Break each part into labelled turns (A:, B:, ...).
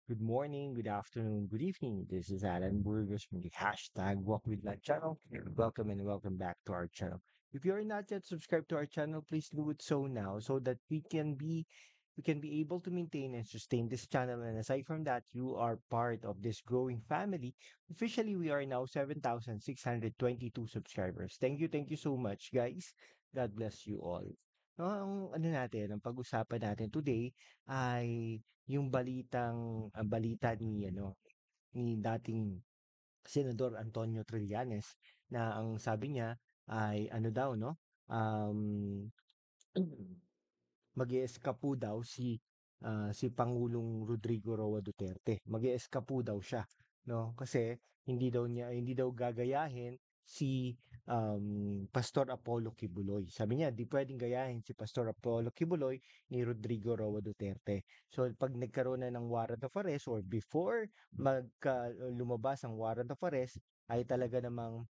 A: Good morning, good afternoon, good evening. This is Alan Burgos from the hashtag Walk with Life channel. Welcome and welcome back to our channel. If you are not yet subscribed to our channel, please do it so now so that we can be able to maintain and sustain this channel. And aside from that, you are part of this growing family. Officially, we are now 7,622 subscribers. Thank you so much, guys. God bless you all. No, ang pag-usapan natin today ay yung balita ni dating Senador Antonio Trillanes na ang sabi niya ay ano daw 'no, um, mag-e-eskapo daw si Pangulong Rodrigo Roa Duterte. Mag-e-eskapo daw siya 'no, kasi hindi daw gagayahin si, Pastor Apollo Kibuloy. Sabi niya, "Di puwedeng gayahin si Pastor Apollo Kibuloy ni Rodrigo Roa Duterte." So 'pag nagkaroon na ng warrant of arrest or before lumabas ang warrant of arrest ay talaga namang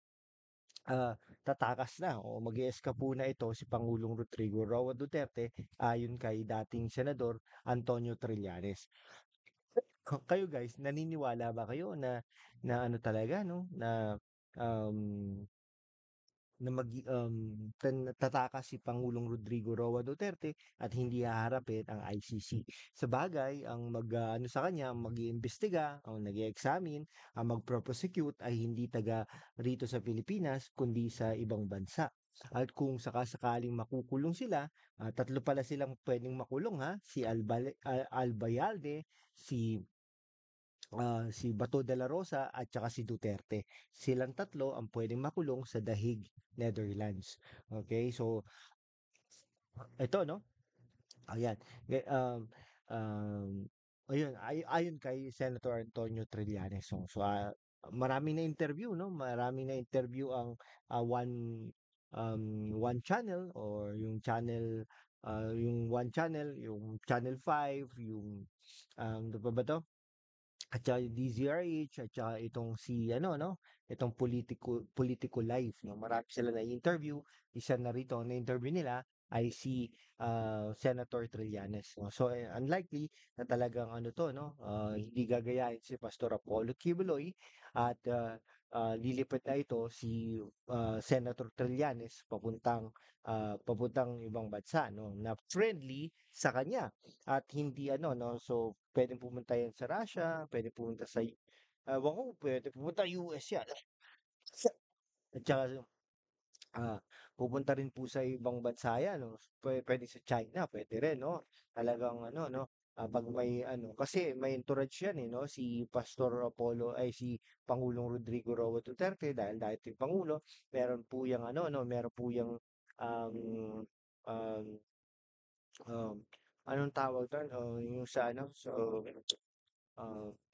A: tatakas na o mag-eeskapo na ito si Pangulong Rodrigo Roa Duterte ayon kay dating Senador Antonio Trillanes. Kayo guys, naniniwala ba kayo na ano talaga no um tatakas si Pangulong Rodrigo Roa Duterte at hindi haharapin ang ICC. Sabagay, ang ano sa kanya, ang mag-iimbestiga, ang nag-i-examine, ang magpro-prosecute ay hindi taga rito sa Pilipinas, kundi sa ibang bansa. At kung sakasakaling makukulong sila, tatlo pala silang pwedeng makulong ha, si Albayalde, si si Bato de la Rosa at saka si Duterte. Silang tatlo ang pwedeng makulong sa The Hague, Netherlands. Okay, so ito no, ayan. Um, ayon kay Senator Antonio Trillanes. So, marami na interview no, marami na interview ang one channel or yung one channel, yung Channel 5, yung ano pa ba to? At saka yung DZRH at saka itong si ano 'no, itong Politico Live 'no, marami sila na-interview. Isa na rito na-interview nila ay si, Senator Trillanes 'no. So, unlikely na talagang ano 'to 'no, hindi gagayahin si Pastor Apollo Kibuloy at, lilipat na ito si, Senator Trillanes papuntang ibang bansa 'no, na friendly sa kanya at hindi ano 'no, so puwedeng pumunta 'yan sa Russia, puwedeng pumunta sa ewan ko puwede pumunta US 'yan. At saka, ah, pupunta rin po sa ibang bansa 'yan 'no, puwede sa China, puwede rin 'no. Talagang ano 'no, 'pag may ano kasi may entourage 'yan, eh, 'no, si Pastor Apollo ay si Pangulong Rodrigo Roa Duterte dahil dating pangulo, meron po yang ano 'no, meron po yang, um, um, um, anong tawag dun, yung sa ano,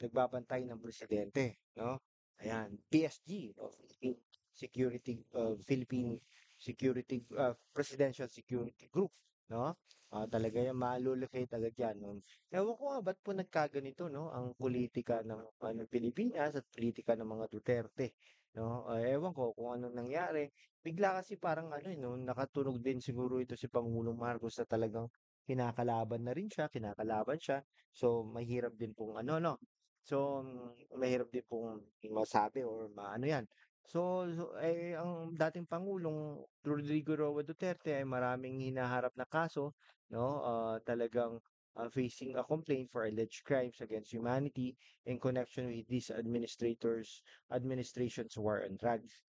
A: nagbabantay ng presidente, no? Ayan, PSG, o Philippine Security, Presidential Security Group, no? Talaga yan, malulocate agad yan. No? Ewan ko nga, ba't po nagkaganito, no? Ang politika ng Pilipinas at politika ng mga Duterte, no? Ewan ko kung anong nangyari. Bigla kasi parang ano, no? Nakatunog din siguro ito si Pangulong Marcos na talagang kinakalaban na rin siya, kinakalaban siya. So, mahirap din pong ano 'no, so, mahirap din pong masabi or maano 'yan. Ang dating Pangulong Rodrigo Roa Duterte ay maraming hinaharap na kaso 'no, talagang, facing a complaint for alleged crimes against humanity in connection with this administration's war on drugs.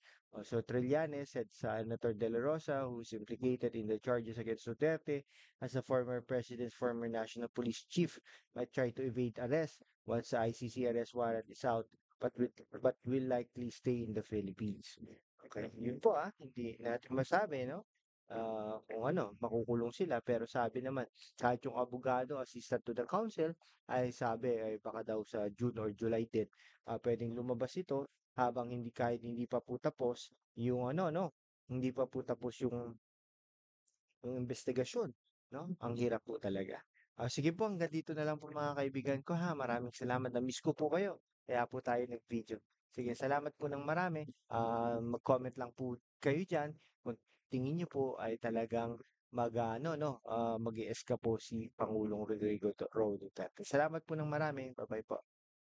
A: So Trillanes said Senator De La Rosa, who is implicated in the charges against Duterte as a former president's former national police chief, might try to evade arrest once the ICC arrest warrant is out, but will likely stay in the Philippines. Okay, yun po hindi natin masabi, no? Kung ano, makukulong sila, pero sabi naman, kahit yung abogado, assistant to the counsel, ay sabi, ay baka daw sa June or July 10, pwedeng lumabas ito habang kahit hindi pa po tapos yung ano, no? Hindi pa po tapos yung investigasyon, no? Ang hirap po talaga. Sige po, hanggang dito na lang po mga kaibigan ko ha. Maraming salamat. Na-miss ko po kayo. Kaya po tayo nag-video. Sige, salamat po ng marami. Mag-comment lang po kayo dyan kung tingin niyo po ay talagang mag-aano 'no, mag-eeskapo si Pangulong Rodrigo Roa Duterte. Salamat po ng marami. Bye-bye po.